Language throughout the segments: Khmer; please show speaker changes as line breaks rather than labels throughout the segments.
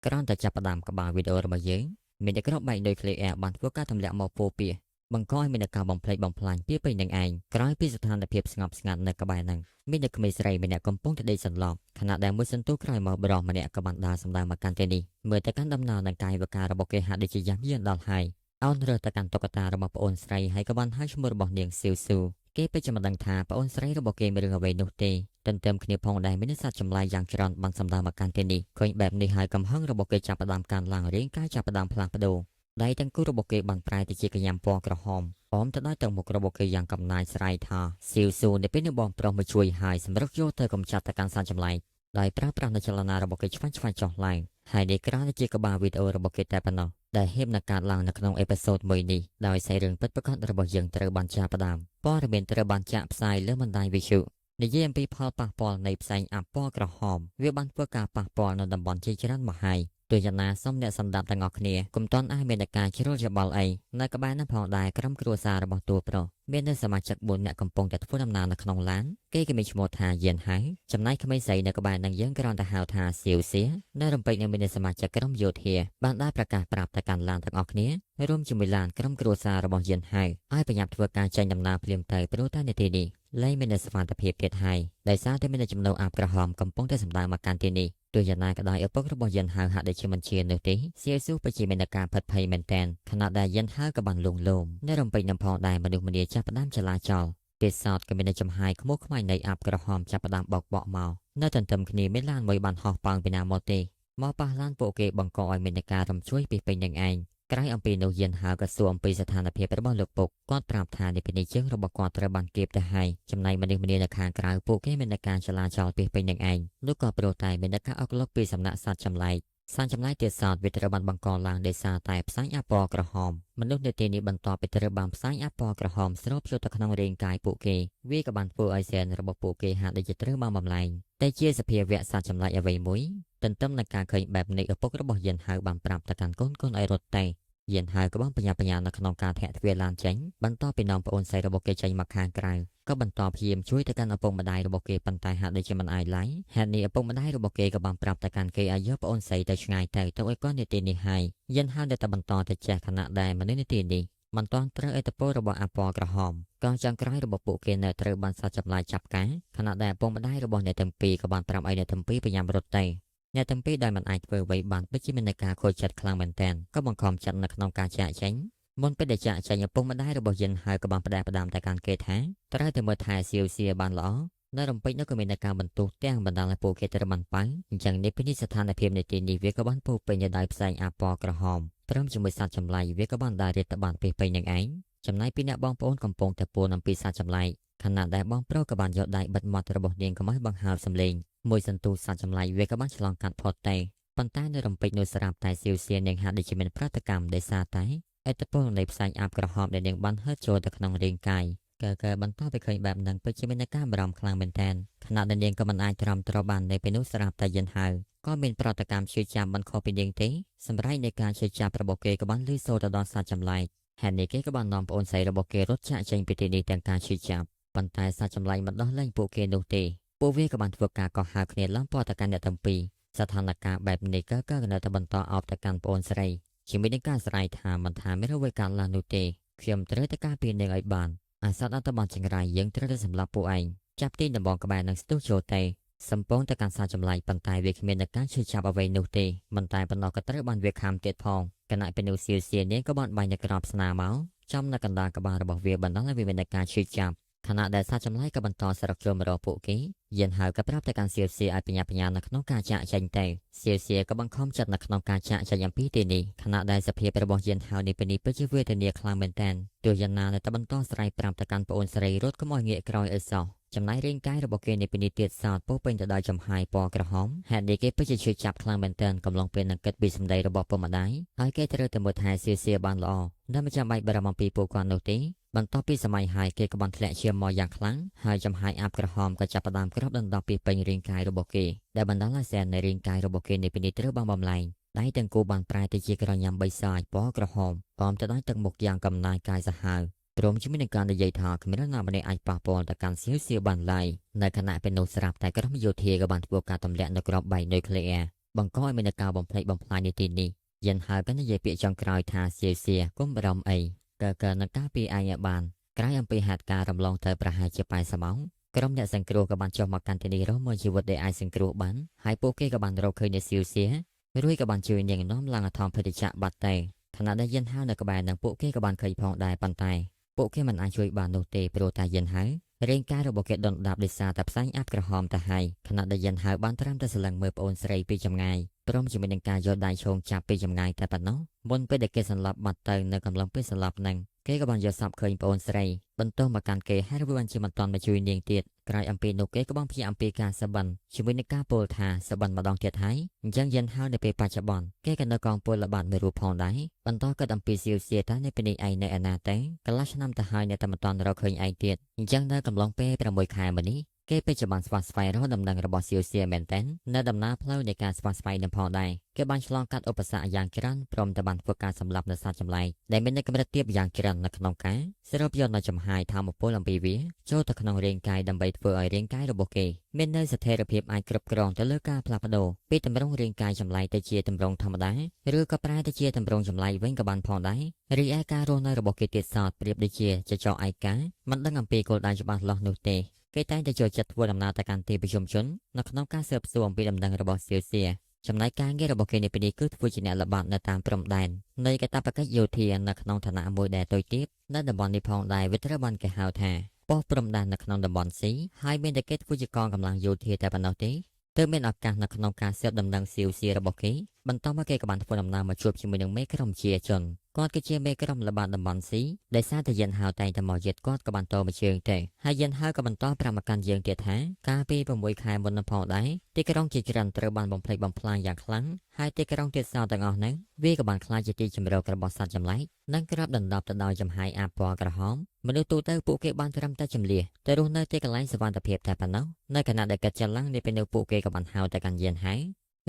គ្រាន់តែចាប់ផ្ដើមក្បាលវីដេអូរបស់យើងមានតែក្របបែកដោយ Clear បានធ្វើការទម្លាក់មកពោពាសបង្កឲ្យមានការបំផ្លិចបំផ្លាញពីពេញនឹងឯងក្រោយពីស្ថានភាពស្ងប់ស្ងាត់នៅក្បែរហ្នឹងមានតែក្មេងស្រីម្នាក់កំពុងតែដេកសន្លប់ខណៈដែលមួយសន្ទុះក្រោយមកបរិសម្នាក់ក៏បានដើរសម្ដៅមកកាន់ទីនេះមើលទៅកាន់ដំណើរនឹងកាយវិការរបស់គេហាក់ដូចជាយ៉ាំយានដល់ហើយអោនរើទៅកាន់តុក្កតារបស់ប្អូនស្រីហើយក៏បានហៅឈ្មោះរបស់នាងសៀវស៊ូគេពេជ្រមិនដឹងថាប្អូនស្រីរបស់គេមានរឿងអ្វីនោះទេទន្ទឹមគ្នាផងដែរមានសត្វចម្លែកយ៉ាងច្រើនបានសម្ដៅមកកាន់ទីនេះឃើញបែបនេះហើយកំហឹងរបស់គេចាប់ផ្ដើមកើនឡើងរាងកាយចាប់ផ្ដើមផ្លាស់ប្ដូរដៃទាំងគូរបស់គេបានប្រែទៅជាកញ្ញាំពណ៌ក្រហមអមទៅដោយទឹកមុខរបស់គេយ៉ាងកំណាចស្រ័យថាសៀវស៊ូនៅពេលនេះបងប្រុសមកជួយហើយសម្រុកយកទៅកំចាត់ទៅកាន់សត្វចម្លែកដោយប្រើប្រាស់នូវចលនារបស់គេឆ្វាញ់ចុះឡើងហើយនេះក្រៅជាក្បាលវីដេអូរបស់គេតែប៉ុណ្ណោះដែលហេបនឹងកើតឡើងនៅក្នុងអេពីសូតមួយនេះដោយសាររឿងពិតប្រាកដរបស់យើងត្រូវបានចាប់ផ្ដើមព័ត៌មានត្រូវបានចាក់ផ្សាយលើបណ្ដាញវិទ្យុនិយាយអំពីផលប៉ះពាល់នៃផ្សែងអាប់ពណ៌ក្រហមវាបានធ្វើការប៉ះពាល់នៅតំបន់ជាច្រើនមកហើយទោះយ៉ាងណាសូមអ្នកសម្ដាប់ទាំងអស់គ្នាកុំទាន់អាចមានការជ្រុលច្បល់អីនៅក្បែរនោះផងដែរក្រុមគ្រួសាររបស់តួប្រុសមាននៅសមាជិក4នាក់កំពុងតែធ្វើដំណើរនៅក្នុងឡានគេមានឈ្មោះថាយៀនហៅចំណែកក្មេងស្រីនៅក្បែរនឹងយើងគ្រាន់តែហៅថាសៀវសៀនៅរំពេចនឹងមានសមាជិកក្រុមយោធាបានដែរប្រកាសប្រាប់ទៅកាន់ឡានទាំងអស់គ្នារួមជាមួយឡានក្រុមគ្រួសាររបស់យៀនហៅឲ្យប្រញាប់ធ្វើការចេញដំណើរភ្លាមទៅព្រោះតែនាទីនេះលែងមានសុវត្ថិភាពទៀតហើយដោយសារតែមានចំណូលអាប់ក្រហមកំពុងតែសម្ដៅមកកាន់ទីនេះទោះយ៉ាងណាក៏ដោយឪពុករបស់យិនហៅហាក់ដូចជាមិនជឿនោះទេសៀវស៊ូពិតជាមានការផិតភ័យមែនទែនខណៈដែលយិនហៅក៏បានលងលោមនៅរំពេចនឹងផងដែរមនុស្សម្នាចាប់ផ្ដើមចលាចលទេសសតក៏មានចំហាយខ្មោចខ្មៅនៃអាប់ក្រហមចាប់ផ្ដើមបោកបក់មកនៅទន្ទឹមគ្នាមានឡានមួយបានហោះប៉ោងពីណាមកទេមកប៉ះឡានពួកគេបង្កឲ្យមានការរំជួយពីពេញនឹងឯងក្រោយអំពីនោះយិនហៅក៏សួរអំពីស្ថានភាពរបស់លោកពុកគាត់ប្រាប់ថានេះពីនេះជើងរបស់គាត់ត្រូវបានគេបទៅហើយចំណែកមនុស្សម្នានៅខាងក្រៅពួកគេមានការចលាចលពីពេញនឹងឯងលោកក៏ប្រូតែមានការអុកលុកពីសំណាក់សត្វចម្លែកទៀតសោតវាត្រូវបានបង្កឡើងដោយសារតែផ្សែងអាពណ៌ក្រហមមនុស្សនៅទីនេះបន្ទាប់ពីត្រូវបានផ្សែងអាពណ៌ក្រហមស្រូបចូលទៅក្នុងរាងកាយពួកគេវាក៏បានធ្វើឲ្យសែនរបស់ពួកគេហាក់ដូចជាត្រូវបានបំលែងតែជាសភាវៈសត្វចម្លែកអ្វីមួយទន្ទឹមនឹងការឃើញបែបនេះឪពុករបស់យិនហៅបានប្រាប់ទៅកាន់កូនឲ្យរត់ទៅយិនហៅក៏បានបញ្ញានៅក្នុងការធាក់ទ្វារឡានចេញបន្ទាប់ពីน้องប្អូនស្រីរបស់គេចេញមកខាងក្រៅក៏បន្តព្យាយាមជួយទៅកាន់ឪពុកម្ដាយរបស់គេប៉ុន្តែហាក់ដូចជាមិនអាចឡើយហេតុនេះឪពុកម្ដាយរបស់គេក៏បានប្រាប់ទៅកាន់គេឲ្យយកប្អូនស្រីទៅឆ្ងាយទៅឲ្យគាត់នាទីនេះហើយយិនហៅតែបន្តទៅចេះខណៈដែលមនុស្សនាទីនេះមិនទាន់ត្រូវឥទ្ធិពលរបស់អាពណ៌ក្រហមក៏ចុងក្រោយរបស់ពួកគេនៅត្រូវបានសត្វចម្លែកចាប់ការខណៈដែលឪពុកម្ដាយរបស់អ្នកទាំងពីរក៏បានប្រាប់ឲ្យអ្នកទាំងពីរប្រញាប់រត់ទៅអ្នកទាំងពីរដែលមិនអាចធ្វើអ្វីបានពិតជាមានការខូចចិត្តខ្លាំងមែនទែនក៏បង្ខំចិត្តនៅក្នុងការចាកចេញមុនពេលដែលចាកចេញឪពុកម្ដាយរបស់យិនហៅក៏បានផ្ដែផ្ដាំទៅកាន់គេថាត្រូវតែមើលថែសៀវសៀបានល្អនៅរំពេចនោះក៏មានការបន្ទោសទាំងបណ្ដាលឲ្យពួកគេត្រូវបានប៉ៅអញ្ចឹងនេះពីនេះស្ថានភាពនៃទីនេះវាក៏បានពោពេញដោយផ្សែងអាពណ៌ក្រហមព្រមជាមួយសត្វចម្លែកវាក៏បានដើររៀតទៅបានពេញនឹងឯងចំណែកពីអ្នកបងប្អូនកំពុងតែពួនអំពីសត្វចម្លែកខណៈដែលបងប្រុសក៏បានយកដៃបិទមាត់របស់នាងកុំឲ្យបង្ហើបសំឡេងមួយសន្ទុះសត្វចម្លែកវាក៏បានឆ្លងកាត់ផុតទៅប៉ុន្តែនៅរំពេចនោះស្រាប់តែសៀវសៀនាងហាក់ដូចជាមានប្រតិកម្មដោយសារតែឥទ្ធិពលនៃផ្សែងអាប់ក្រហមដែលនាងបានហឺតចូលទៅក្នុងរាងកាយកើបន្តទៅឃើញបែបហ្នឹងពិតជាមានការបារម្ភខ្លាំងមែនទែនខណៈដែលនាងក៏មិនអាចទ្រាំទ្របាននៅពេលនោះស្រាប់តែយិនហៅក៏មានប្រតិកម្មឈឺចាប់មិនខុសពីនាងទេសម្រាប់នៃការឈឺចាប់របស់គេក៏បានលឺសូរទៅដល់សត្វចម្លែកហេតុនេះគេក៏បាននាំប្អូនស្រីរបស់គេរត់ចាកចេញពីទីនេះទាំងការឈឺចាប់ប៉ុន្តែសត្វចម្លែកមិនដោះលែងពួកគេនោះទេពួកវាក៏បានធ្វើការកោះហៅគ្នាឡើងព័ទ្ធទៅកាន់អ្នកទាំងពីរស្ថានភាពបែបនេះក៏នៅតែបន្តអោបទៅកាន់ប្អូនស្រីជាមួយនឹងការស្រ័យថាមិនថាមានអ្វីកើតឡើងនោះទេខ្ញុំត្រូវតែការពារនាងឲ្យបានអាសត្វអន្តបានចង្រៃយើងត្រូវតែសម្លាប់ពួកឯងចាប់ទីដំបងក្បែរនឹងស្ទុះចូលទេសំពងទៅកាន់សត្វចម្លែកប៉ុន្តែវាគ្មានការឈឺចាប់អ្វីនោះទេមិនតែប៉ុណ្ណោះក៏ត្រូវបានវាខាំទៀតផងគណៈពេលនោះសៀវសៀនាងក៏បានបាញ់នៅក្របស្នាមកចំនៅកណ្ដាលក្បាលរបស់វាបណ្ដាលឲ្យវាមានការឈឺចាប់ខណៈដែលសត្វចម្លែកក៏បន្តស្រកចូលមករកពួកគេយិនហៅក៏ប្រាប់ទៅកាន់សៀវសៀឲ្យបញ្ញានៅក្នុងការចាកចេញទៅសៀវសៀក៏បង្ខំចិត្តនៅក្នុងការចាកចេញអំពីទីនេះខណៈដែលសភាពរបស់យិនហៅនេះពេលនេះពិតជាវេទនាខ្លាំងមែនទែនទោះយ៉ាងណានៅតែបន្តស្រ័យប្រាប់ទៅកាន់ប្អូនស្រីរត់កុំឲ្យងាកក្រោយឲ្យសោះចំណែករាងកាយរបស់គេនេះពេលនេះទៀតសោតពោពេញទៅដោយចំហាយពណ៌ក្រហមហេតុនេះគេពិតជាឈឺចាប់ខ្លាំងមែនទែនកំឡុងពេលនឹងគិតពីសម្ដីរបស់ពុកម្ដាយហើយគេត្រូវតែមើលថែសៀវសៀបានល្អដែលមិនចាំបាច់បារម្ភអំពីពួកគាត់នោះទេបន្ទាប់ពីសម័យហើយគេក៏បានធ្លាក់ឈាមមកយ៉ាងខ្លាំងហើយចំហាយអាប់ក្រហមក៏ចាប់ផ្ដើមគ្របដណ្ដប់ពីពេញរាងកាយរបស់គេដែលបណ្ដាលឲ្យសែននៃរាងកាយរបស់គេនេះពេលនេះត្រូវបានបំលែងដៃទាំងគូបានប្រែទៅជាក្រញាំបីសាយពណ៌ក្រហមព្រមទៅដោយទឹកមុខយ៉ាងកំណាយកាយសាហាវព្រមជាមួយនឹងការនិយាយថាគ្មាននរណាម្នាក់អាចប៉ះពាល់ទៅកាន់សៀវសៀបានឡើយនៅខណៈពេលនោះស្រាប់តែក្រុមយោធាក៏បានធ្វើការទម្លាក់នៅក្របបែកនុយក្លេអ៊ែរ បង្កឲ្យមានការបំផ្លិចបំផ្លាញនៅទីនេះយិនហើយក៏និយាយពាក្យចុងក្រោយថាសៀសៀគុំបារម្ភអីកើនឹងការពីឯងឲ្យបានក្រោយអំពីហេតុការណ៍រំលងទៅប្រហែលជា80ម៉ោងក្រុមអ្នកសង្គ្រោះក៏បានចុះមកកាន់ទីនេះរកមើលជីវិតដែលអាចសង្គ្រោះបានហើយពួកគេក៏បានរកឃើញនៅសៀសៀរួយក៏បានជួយនាងនាំឡើងអធម្មភេទជ្ជៈបាត់តែខណៈដែលយិនហើយនៅក្បែរនឹងពួកគេក៏បានឃើញផងដែរប៉ុន្តែពួកគេមិនអាចជួយបាននោះទេព្រោះតែយិនហើយរាងកាយរបស់គេដុនដាបដោយសារតែផ្សែងអាប់ក្រហមទៅហើយខណៈដែលយិនហើយបានត្រាំតែស្លឹងមើលប្អូនស្រីពីចម្ងាយព្រមជាមួយនឹងការយកដៃឈោងចាប់ពីចម្ងាយតែប៉ុណ្ណោះមុនពេលដែលគេសន្លប់បាត់ទៅនៅកំឡុងពេលសន្លប់នឹងគេក៏បានយកសពឃើញប្អូនស្រីបន្តមកកាន់គេហើយវាបានជាមិនតាន់មកជួយនាងទៀតក្រោយអំពីនោះគេក៏បានព្យាអំពីការសបិនជាមួយនឹងការពោលថាសបិនម្ដងទៀតហើយអញ្ចឹងយិនហើយនៅពេលបច្ចុប្បន្នគេក៏នៅកងពលល្បាតមួយរូបផងដែរបន្តគិតអំពីសៀវសៀថានៅពេលនេះឯងនៅឯណាទេកន្លះឆ្នាំទៅហើយនៅតែមិនតាន់រកឃើញឯងទៀតអញ្ចឹងនៅកំឡុងពេល6ខែមកនេះគេពេជ្របានស្វាស្វែងរកដំណឹងរបស់សៀវសៀមែនតែននៅដំណើរផ្លូវនៃការស្វាស្វែងនឹងផងដែរគេបានឆ្លងកាត់ឧបសគ្គយ៉ាងច្រើនព្រមទាំងបានធ្វើការសម្លាប់នៅសត្វចម្លែកដែលមានកម្រិតទាបយ៉ាងច្រើននៅក្នុងការសរុបយកនៅចំហាយធម្មពលអំពីវាចូលទៅក្នុងរាងកាយដើម្បីធ្វើឲ្យរាងកាយរបស់គេមាននៅស្ថិរភាពអាចគ្រប់គ្រងទៅលើការផ្លាស់ប្ដូរពីទម្រង់រាងកាយចម្លែកទៅជាទម្រង់ធម្មតាឬក៏ប្រែទៅជាទម្រង់ចម្លែកវិញក៏បានផងដែររីឯការរស់នៅរបស់គេទៀតសោតប្រៀបដូចជាចចកឯកាមិនដឹងអំពីគោលដៅច្បាស់លាស់នោះទេគេតែងតែចូលចិត្តធ្វើដំណើរទៅកាន់ទីប្រជុំជននៅក្នុងការស៊ើបសួរអំពីដំណឹងរបស់សៀវសៀចំណែកការងាររបស់គេនៅពេលនេះគឺធ្វើជាអ្នកល្បាតនៅតាមព្រំដែននៃកាតព្វកិច្ចយោធានៅក្នុងឋានៈមួយដែលតូចទាបនៅតំបន់នេះផងដែរវាត្រូវបានគេហៅថាប៉ុស្តិ៍ព្រំដែននៅក្នុងតំបន់ស៊ីហើយមានតែគេធ្វើជាកងកម្លាំងយោធាតែប៉ុណ្ណោះទេទើបមានឱកាសនៅក្នុងការស៊ើបដំណឹងសៀវសៀរបស់គេបន្តមកគេក៏បានធ្វើដំណើរមកជួបជាមួយនឹងមេក្រុមជាជនគាត់គឺជាមេក្រុមល្បាតតំបន់ស៊ីដែលសារតែយិនហៅតែងតែមកយិតគាត់ក៏បានតមកជើងទេហើយយិនហៅក៏បន្តប្រាប់មកកាន់យើងទៀតថាកាលពី6ខែមុននោះផងដែរទីក្រុងជាច្រើនត្រូវបានបំផ្លិចបំផ្លាញយ៉ាងខ្លាំងហើយទីក្រុងទៀតសោទាំងអស់ហ្នឹងវាក៏បានក្លាយជាទីជម្រករបស់សត្វចម្លែកនិងក្របដណ្ដប់ទៅដោយចំហាយអាបពណ៌ក្រហមមនុស្សទូទៅពួកគេបានត្រឹមតែចម្លៀសទៅរស់នៅទីកន្លែងសុវត្ថិភាពតែប៉ុណ្ណោះនៅខណៈដែលកាត់ចលនាពេលនៅពួកគេក៏បានហៅទៅកាន់យិនហើយ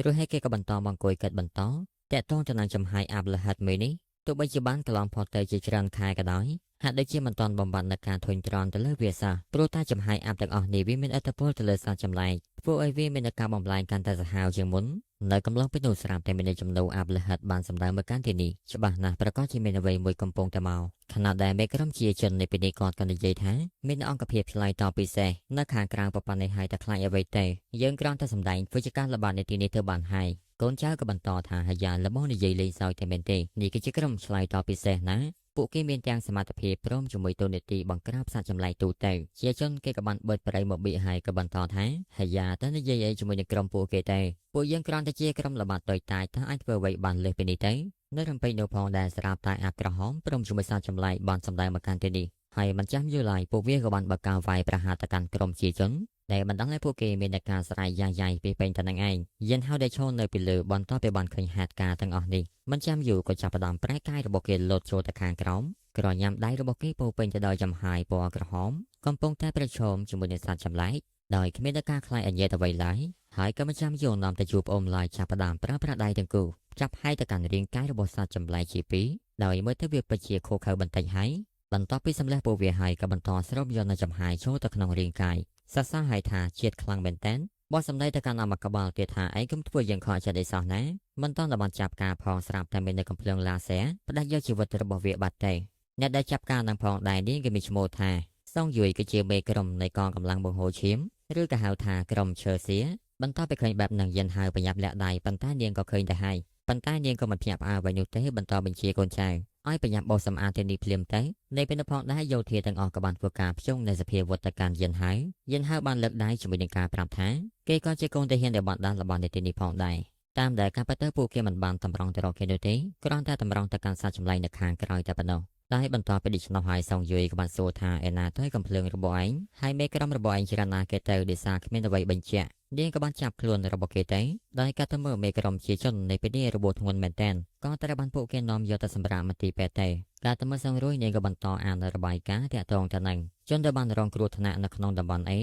រួចហើយគេក៏បន្តមកអង្គុយគិតបន្តតាក់ទងទៅនឹងចំហាយអាប់លហិតមួយនេះទោះបីជាបានកន្លងផុតទៅជាច្រើនខែក៏ដោយហាក់ដូចជាមិនទាន់បំបត្តិនឹងការធុញទ្រាន់ទៅលើវាសោះព្រោះតែចំហាយអាប់ទាំងអស់នេះវាមានឥទ្ធិពលទៅលើសត្វចម្លែកធ្វើឲ្យវាមានការបំផ្លាញកាន់តែសាហាវជាងមុននៅកំឡុងពេលនោះស្រាប់តែមានចំណូលអាប់លហិតបានសម្ដៅមកកាន់ទីនេះច្បាស់ណាស់ប្រកាសជាមានអ្វីមួយកំពុងតែមកខណៈដែលមេក្រុមជាជននៃពេលនេះគាត់ក៏និយាយថាមានអង្គភាពឆ្លៃតពិសេសនៅខាងក្រៅប្រព័ន្ធនេះហើយតែខ្លាចអ្វីទេយើងគ្រាន់តែសម្ដែងធ្វើជាការល្បាតនៃទីនេះទៅបានហើយកូនចៅក៏បន្តថាហាយ៉ាល្មមនិយាយលេងសើចតែមែនទេនេះគឺជាក្រុមឆ្លៃតពិសេសណាពួកគេមានទាំងសមត្ថភាពព្រមជាមួយទូនាទីបង្ក្រាបសត្វចម្លែកទូទៅជាជនគេក៏បានបិទប្រៃមកបៀកហើយក៏បន្តថាហាយ៉ាតើនិយាយអីជាមួយនឹងក្រុមពួកគេទេពួកយើងគ្រាន់តែជាក្រុមល្បាតតូចតាចថាអាចធ្វើអ្វីបានលើសពីនេះទេនៅរំពេចនោះផងដែលស្រាប់តែអាប់ក្រហមព្រមជាមួយសត្វចម្លែកបានសម្ដែងមកកាន់ទីនេះហើយមិនចាំយូរឡើយពួកវាក៏បានបើកការវាយប្រហារទៅកាន់ក្រុមជាជនដែលបណ្ដាលឲ្យពួកគេមានការស្រ័យយ៉ាយពីពេញទៅនឹងឯងយិនហៅដែលឈរនៅពីលើបន្តទៅបានឃើញហេតុការណ៍ទាំងអស់នេះមិនចាំយូរក៏ចាប់ផ្ដើមប្រែកាយរបស់គេលោតចូលទៅខាងក្រោមក្រញ៉ាំដៃរបស់គេពោពេញទៅដោយចំហាយពណ៌ក្រហមកំពុងតែប្រឈមជាមួយនឹងសត្វចម្លែកដោយគ្មានការខ្លាចអញ្ញេតអ្វីឡើយហើយក៏មិនចាំយូរនាំទៅជួបអ៊ំឡាយចាប់ផ្ដើមប្រើប្រាស់ដៃទាំងគូចាប់ហើយទៅកាន់រាងកាយរបស់សត្វចម្លែកជាពីរដោយមើលទៅវាពិតជាខូខើបន្តិចហើយបន្ទាប់ពីសម្លេះពួកវាហើយក៏បន្តស្រូបយកនៅចំហាយចូលទៅក្នុងរាងកាយសរសើរឲ្យថាជាតិខ្លាំងមែនតើបោះសម្ដីទៅកាន់អមកបាលទៀតថាឯងកុំធ្វើយ៉ាងខកចិត្តអីសោះណាមិនតន់តែបានចាប់ការផងស្រាប់តែមាននៅកំភ្លើងឡាស៊ែផ្ដាច់យកជីវិតរបស់វាបាត់ទេអ្នកដែលចាប់ការនឹងផងដែរនេះគេមានឈ្មោះថាសុងយួយគឺជាមេក្រុមនៃកងកម្លាំងបង្ហូរឈាមឬក៏ហៅថាក្រុមឈើសៀបន្តទៅឃើញបែបនឹងយិនហៅប្រញាប់លាក់ដៃប៉ុន្តែនាងក៏ឃើញទៅហើយប៉ុន្តែនាងក៏មិនភ្ញាក់ផ្អើលអ្វីនោះទេបន្តបញ្ជាកូនចៅឲ្យប្រញាប់បោសសម្អាតទីនេះភ្លាមទៅនៃពេលនោះផងដែរយោធាទាំងអស់ក៏បានធ្វើការភ្ជុំនៅសភាវត្តការយិនហៅបានលើកដៃជាមួយនឹងការប្រាប់ថាគេក៏ជាកូនទាហានដែលបានដាស់របស់នៅទីនេះផងដែរតាមដែលការប៉ះទៅពួកគេមិនបានតម្រង់ទៅរកគេនោះទេគ្រាន់តែតម្រង់ទៅកាន់សត្វចម្លែកនៅខាងក្រោយតែប៉ុណ្ណោះតែបន្តពីដូច្នោះហើយសងយួយក៏បានសួរថាឯណាទៅកំភ្លើងរបស់ឯងហើយមេក្រុមរបស់ឯងច្រើនណាស់គេទៅដោយសារគ្មានអ្វីបញ្ជាក់នាងក៏បានចាប់ខ្លួនរបស់គេទៅដោយការទៅមើលមេក្រុមជាជននៃពេលនេះរបួសធ្ងន់មែនទែនក៏ត្រូវបានពួកគេនាំយកទៅសម្រាប់មន្ទីរពេទ្យទៅការទៅមើលសង្រួយនាងក៏បន្តអានរបាយការណ៍តាក់ទងទៅនឹងជនដែលបានរងគ្រោះថ្នាក់នៅក្នុងតំបន់អេ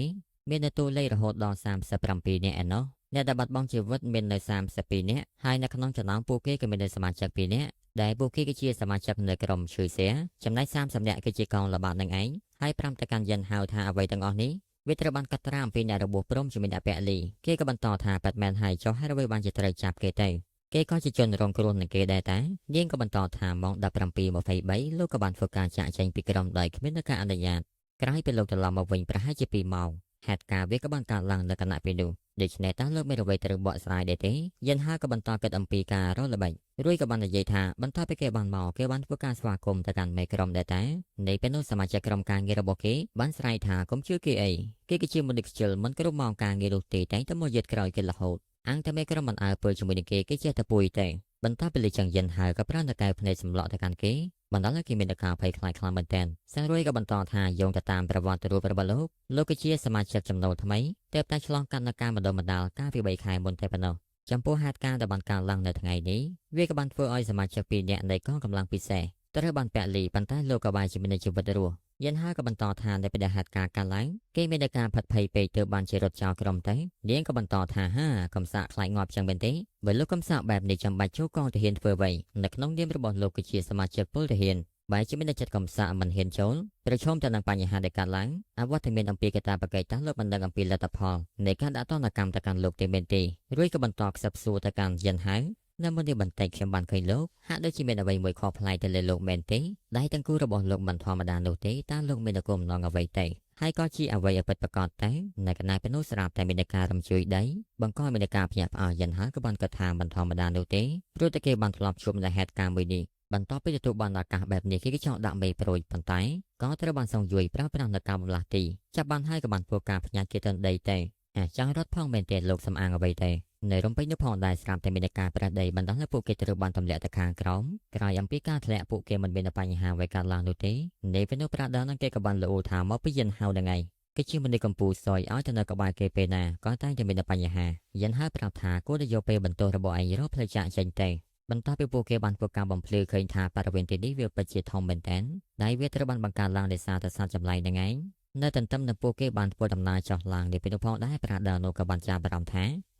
មាននៅតួលេខរហូតដល់37នាក់ឯណោះអ្នកដែលបាត់បង់ជីវិតមាននៅ32នាក់ហើយនៅក្នុងចំណោមពួកគេក៏មានសមាជិក2នាក់ដែលពួកគេគឺជាសមាជិកនៅក្រុមឈឺសៀចំណែក30នាក់គឺជាកងល្បាតនឹងឯងហើយ5ទៅកាន់យិនហៅថាអ្វីទាំងអស់នេះ វាត្រូវបានកត់ត្រាអំពីអ្នករបួសព្រមជាមួយអ្នកពលីគេក៏បន្តថាប៉ាត់មែនហើយចុះហេតុអ្វីបានជាត្រូវចាប់គេទៅគេក៏ជាជនរងគ្រោះនឹងគេដែរតានាងក៏បន្តថាម៉ោង 17:23 លោកក៏បានធ្វើការចាក់ចែងពីក្រុមដោយគ្មានការអនុញ្ញាតក្រោយពេលលោកត្រឡប់មកវិញប្រហែលជា2ម៉ោងហេតុការណ៍វាក៏បានកើតឡើងនៅគណៈពេលនោះដូច្នេះតើលោកមានអ្វីត្រូវបកស្រាយដែរទេយិនហាក៏បន្តគិតអំពីការរលល្បិចរួយក៏បាននិយាយថាបន្ទាប់ពីគេបានមកគេបានធ្វើការស្វាគមន៍ទៅកាន់មេក្រុមដែរតានៃពេលនោះសមាជិកក្រុមការងាររបស់គេបានស្រែកថាកុំជឿគេអីគេគឺជាមនុស្សខ្ជិលមិនគ្រប់ម៉ោងការងារនោះទេតែងតែមកយឺតក្រោយគេរហូតអង្គតែមេក្រុមមិនអើពើជាមួយនឹងគេចេះតែពួយទេបន្ទាប់ពីលេចយ៉ាងយិនហាក៏ប្រើនៅកែវភ្នែកសម្លក់ទៅកាន់គេបណ្ដាលឲ្យគេមានការភ័យខ្លាចខ្លាំងមែនទែនសារួយក៏បន្តថាយោងទៅតាមប្រវត្តិរូបរបស់លោកគឺជាសមាជិកចំណូលថ្មីតែតែឆ្លងកាត់នឹងការបណ្ដុះបណ្ដាលកាលពី3ខែមុនតែប៉ុណ្ណោះចំពោះហេតុការណ៍ដែលបានកើតឡើងនៅថ្ងៃនេះវាក៏បានធ្វើឲ្យសមាជិក2នាក់នៃកងកម្លាំងពិសេសត្រូវបានពលីប៉ុន្តែលោកក៏បានជាមានជីវិតរស់យិនហាក៏បន្តថានៅពេលដែលហេតុការណ៍កើតឡើងគេមានតែការផិតភ័យពេកទើបបានជារត់ចោលក្រុមទៅនាងក៏បន្តថាហាកំសាកខ្លាចងាប់ចឹងមែនទេបើលោកកំសាកបែបនេះចាំបាច់ចូលកងទាហានធ្វើអ្វីនៅក្នុងនាមរបស់លោកគឺជាសមាជិកពលទាហានបែរជាមានចិត្តកំសាកមិនហ៊ានចូលប្រឈមទៅនឹងបញ្ហាដែលកើតឡើងអវត្តមានអំពីកតាបកិច្ចតាលោកមិនដឹងអំពីលទ្ធផលនៃការដាក់ទណ្ឌកម្មទៅកាន់លោកទេមែនទេរួយក៏បន្តខ្សឹបសួរទៅកាន់យិនហានៅមុននេះបន្តិចខ្ញុំបានឃើញលោកហាក់ដូចជាមានអ្វីមួយខុសប្លែកទៅលើលោកមែនទេដៃទាំងគូរបស់លោកមិនធម្មតានោះទេតើលោកមានគោលបំណងអ្វីទេហើយក៏ជាអ្វីឲ្យពិតប្រាកដតែនៅកណ្ដាលពេលនោះស្រាប់តែមានការរំជួយដីបង្កឲ្យមានការភ្ញាក់ផ្អើលយិនហាក៏បានគិតថាមិនធម្មតានោះទេព្រោះតែគេបានធ្លាប់ជួបនៅហេតុការណ៍មួយនេះបន្ទាប់ពីទទួលបានឱកាសបែបនេះគេចង់ដាក់មេប្រូចប៉ុន្តែក៏ត្រូវបានសង្យុយប្រើប្រាស់នៅការបំលាស់ទីចាប់បានហើយក៏បានធ្វើការផ្ញើគេទៅដីទេចង់រត់ផងមែនទេលោកសំអាងអ្វីទេនៅរំពេញនោះផងដែរស្រាប់តែមានការប្រះដីបណ្ដាលឲ្យពួកគេត្រូវបានទម្លាក់ទៅខាងក្រោមក្រោយអំពីការធ្លាក់ពួកគេមិនមានបញ្ហាអ្វីកើតឡើងនោះទេនៃពេលនោះប្រាដានឹងគេក៏បានលោថាមកពីយិនហៅហ្នឹងឯងគេជាមនុស្សកម្ពុជាសយឲ្យទៅនៅក្បែរគេពេលណាក៏តែងតែមានបញ្ហាយិនហៅប្រាប់ថាគួរតែយកពេលបន្ទោសរបស់ឯងរកផ្លូវចាក់ចេញទេបន្ទាប់ពីពួកគេបានធ្វើការបំភ្លឺឃើញថាបរិវេណទីនេះវាពិតជាធំមែនទែនដែលវាត្រូវបានបង្កើតឡើងដោយសារតែសត្វចម្លែកហ្នឹងឯងនៅទន្ទឹមនឹងពួកគេបានធ្វើដំណើរចុះឡើងនេះពេលនោះផងដែរប្រាដានោះក៏បានចាប់អារម្មណ៍ថា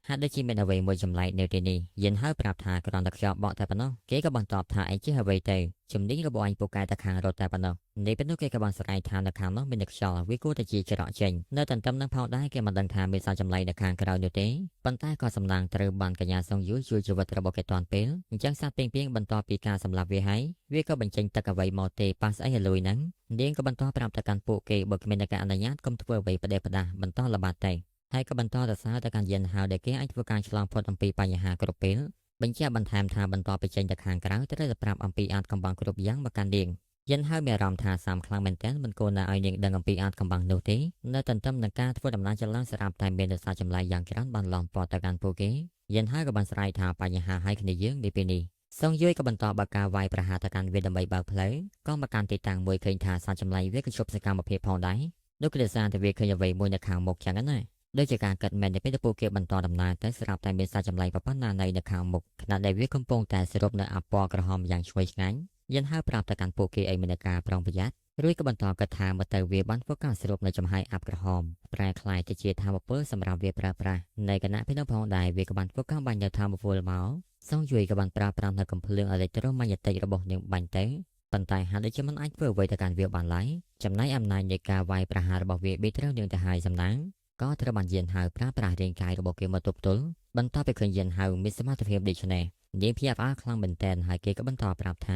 ហាក់ដូចជាមានអ្វីមួយចម្លែកនៅទីនេះយិនហៅប្រាប់ថាគ្រាន់តែខ្យល់បក់តែប៉ុណ្ណោះគេក៏បានតបថាឯងជាអ្វីទៅជំនាញរបស់ឯងពូកែតែខាងរត់តែប៉ុណ្ណោះនេះពេលនោះគេក៏បានស្រែកថានៅខាងនោះមានខ្យល់វាគួរតែជាច្រកចេញនៅទន្ទឹមនឹងផងដែរគេមិនដឹងថាមានសារចម្លែកនៅខាងក្រៅនោះទេប៉ុន្តែក៏សំឡាងត្រូវបានកញ្ញាសងយូជួយជីវិតរបស់គេតាន់ពេលអញ្ចឹងសត្វពេងពេងបន្ទាប់ពីការសម្លាប់វាហើយវាក៏បញ្ចេញទឹកអ្វីមកទេប៉ះស្អីឲ្យលុយហ្នឹងនាងក៏បន្តប្រាប់ទៅកាន់ពួកគេបើគ្មានការអនុញ្ញាតកុំធ្វើអ្វីផ្ដេសផ្ដាសបន្តល្បាតទេហើយក៏បន្តទៅសារទៅកាន់យិនហៅដែលគេអាចធ្វើការឆ្លងផុតអំពីបញ្ហាគ្រប់ពេលបញ្ជាក់បន្ថែមថាបន្តទៅចេញទៅខាងក្រៅត្រូវតែប្រាប់អំពីអាចកំបាំងគ្រប់យ៉ាងមកកាន់នាងយិនហៅមានអារម្មណ៍ថាសាមខ្លាំងមែនទែនមិនគួរណាឲ្យនាងដឹងអំពីអាចកំបាំងនោះទេនៅទន្ទឹមនឹងការធ្វើដំណើរចលនាស្រាប់តែមានសារចម្លែកយ៉ាងច្រើនបានឡំព័ទ្ធទៅកាន់ពួកគេយិនហៅក៏បានស្រែកថាបញ្ហាឲ្យគ្នាយើងនេះពេលនេះសងយុយក៏បន្តបើកការវាយប្រហារទៅកាន់វាដើម្បីបើកផ្លូវក៏មកកាន់ទីតាំងមួយឃើញថាសារចម្លែកវាក៏ជប់សកម្មភាពផងដែរនោះគឺសារតែវាឃើញអ្វីមួយនៅខាងមុខចឹងណាដូចជាការកាត់មែននៅពេលដែលពួកគេបន្តដំណើរទៅស្រាប់តែមានសារចម្លែកប្រព័ន្ធណានៃនៅខាងមុខខណៈដែលវាកំពុងតែសរុបនៅអពណ៌ក្រហមយ៉ាងឈ្ងុយឆ្ងាញ់យិនហៅប្រាប់ទៅកាន់ពួកគេឲ្យមានការប្រុងប្រយ័ត្នរួចក៏បន្តគិតថាមើលទៅវាបានធ្វើការសរុបនៅចំហាយអាប់ក្រហមប្រែคล้ายទៅជាថាមពលសម្រាប់វាប្រើប្រាស់ในគណៈពេលនោះផងដែរវាក៏បានធ្វើការបាញ់នៅថាមពលមកសងយុយក៏បានប្រើប្រាស់នៅកំភ្លើងអេឡិចត្រូម៉ាញ៉េទិករបស់នាងបាញ់ទៅប៉ុន្តែហាក់ដូចជាមិនអាចធ្វើអ្វីទៅកាន់វាបានឡើយចំណែកអំណាចនៃការវាយប្រហាររបស់វាប៊ីត្រូវនាងទៅហើយសំណាងក៏ត្រូវបានយិនហៅប្រើប្រាស់រាងកាយរបស់គេមកទប់ទល់បន្ទាប់ពីឃើញយិនហៅមានសមត្ថភាពដូចនេះនាងភ្ញាក់ផ្អើលខ្លាំងមែនទែនហើយគេក៏បន្តប្រាប់ថា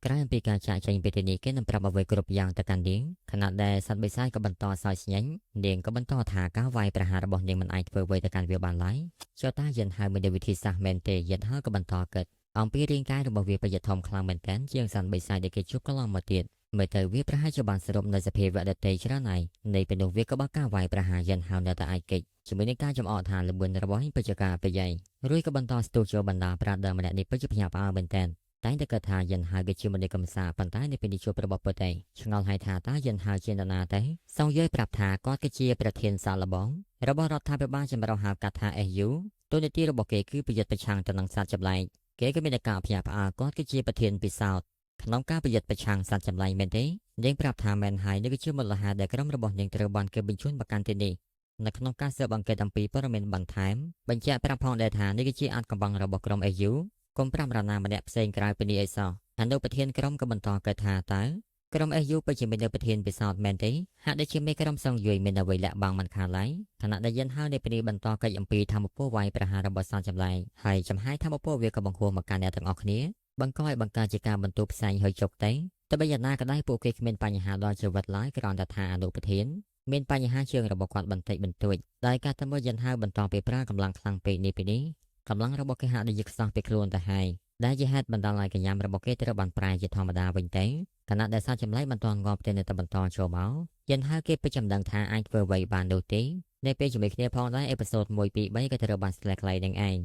ក្រោយអំពីការចាក់ចែងពីទីនេះគេនឹងប្រាប់អ្វីគ្រប់យ៉ាងទៅកាន់នាងខណៈដែលសត្វបិសាចក៏បន្តសើចស្ញែងនាងក៏បន្តថាការវាយប្រហាររបស់នាងមិនអាចធ្វើអ្វីទៅកាន់វាបានឡើយចុះតាយិនហៅមានវិធីសាស្ត្រមែនទេយិនហៅក៏បន្តគិតអំពីរាងកាយរបស់វាប្រយ័ត្នធំខ្លាំងមែនទែនជាងសត្វបិសាចដែលគេជួបកន្លងមកទៀតមើលទៅវាប្រហែលជាបានសរុបនៅសភាវៈដតីច្រើនហើយនៃពេលនោះវាក៏បានការវាយប្រហារយិនហៅនៅតែអាចកិច្ចជាមួយនឹងការចំអកថាល្បឿនរបស់ឯងពិតជាការប្រយ៉ៃរួចក៏បន្តស្ទុះចូលបណ្ដាប្រាដើមម្នាក់នេះពិតជាភ្ញាក់ផ្អើលមែនទែនតែងតែគិតថាយិនហៅគឺជាមនុស្សកំសាប៉ុន្តែនៅពេលនេះជួបរបស់ពិតឯងឆ្ងល់ហើយថាតើយិនហៅជានរណាទេសងយាយប្រាប់ថាគាត់គឺជាប្រធានសាឡបងរបស់រដ្ឋាភិបាលចម្រុះហៅកាត់ថា SU តួនាទីរបស់គេគឺប្រយុទ្ធប្រឆាំងទៅនឹងសត្វចម្លែកគេក៏មានការភ្ញាក់ផ្អើលគាត់គឺជាប្រធានពិសោធន៍ក្នុងការប្រយុទ្ធប្រឆាំងសត្វចម្លែកមែនទេនាងប្រាប់ថាមែនហើយនេះគឺជាមូលហេតុដែលក្រុមរបស់នាងត្រូវបានគេបញ្ជូនមកកាន់ទីនេះនៅក្នុងការស៊ើបអង្កេតអំពីព័ត៌មានបន្ថែមបញ្ជាក់ប្រាប់ផងដែរថានេះគឺជាអាចកំបាំងរបស់ក្រុម SU កុំប្រាប់រណាម្នាក់ផ្សេងក្រៅពីនេះអីសោះអនុប្រធានក្រុមក៏បន្តកែថាតើ ក្រុម SU ពិតជាមាននៅប្រធានពិសោធន៍មែនទេហាក់ដូចជាមេក្រុមសង្យុយមានអ្វីលាក់បាំងមិនខានឡើយខណៈដែលយិនហៅនៃព្រីបន្តកិច្ចអំពីធម្មពលវាយប្រហាររបស់សានចម្លែកហើយចំហាយធម្មពលវាក៏បង្ហួរមកកាន់អ្នកទាំងអស់គ្នាបង្កឲ្យបង្កើតជាការបន្ទោផ្សែងហើយជោគទៅតែបីយ៉ាងណាក៏ដោយពួកគេគ្មានបញ្ហាដល់ជីវិតឡើយគ្រាន់តែថាអនុប្រធានមានបញ្ហាជើងរបស់គាត់បន្តិចបន្តួចដោយការតែមើលយិនហៅបន្តពីប្រើកម្លាំងខ្លាំងពេកនេះពីនេះកម្លាំងរបស់គេហាក់ដូចជាខ្សោះពីខ្លួនទៅហើយដែលជាហេតុបណ្ដាលឲ្យកញ្ញាំរបស់គេត្រូវបានប្រែជាធម្មតាវិញទៅខណៈដែលសាច់ចម្លែកបន្តងាប់ទៅនៅតែបន្តចូលមកយិនហៅគេពេចចម្ដឹងថាអាចធ្វើអ្វីបាននោះទេនៅពេលជាមួយគ្នាផងដែរអេពីសូត1 2 3ក៏ត្រូវបានស្លេះខ្លីនឹងឯង